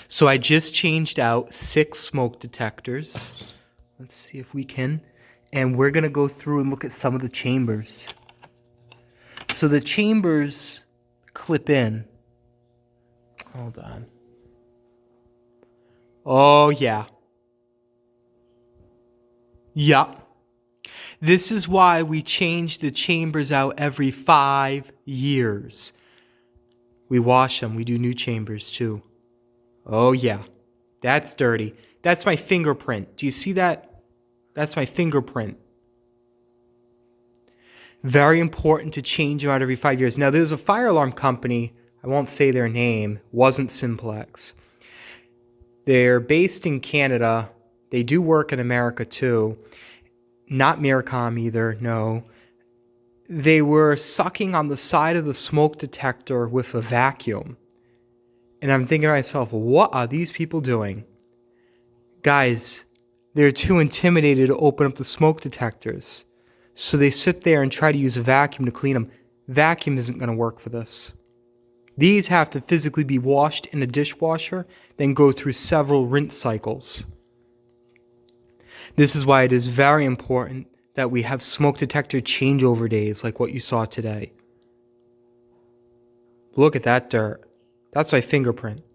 So I just changed out 6 smoke detectors. Let's see if we can. And we're going to go through and look at some of the chambers. So the chambers clip in. Hold on. Oh, yeah. Yup. This is why we change the chambers out every 5 years. We wash them. We do new chambers too. Oh, yeah. That's dirty. That's my fingerprint. Do you see that? That's my fingerprint. Very important to change them out every 5 years. Now, there's a fire alarm company. I won't say their name. Wasn't Simplex. They're based in Canada. They do work in America too. Not Miracom either, no. They were sucking on the side of the smoke detector with a vacuum. And I'm thinking to myself, what are these people doing? Guys, they're too intimidated to open up the smoke detectors. So they sit there and try to use a vacuum to clean them. Vacuum isn't going to work for this. These have to physically be washed in a dishwasher, then go through several rinse cycles. This is why it is very important that we have smoke detector changeover days like what you saw today. Look at that dirt. That's my fingerprint.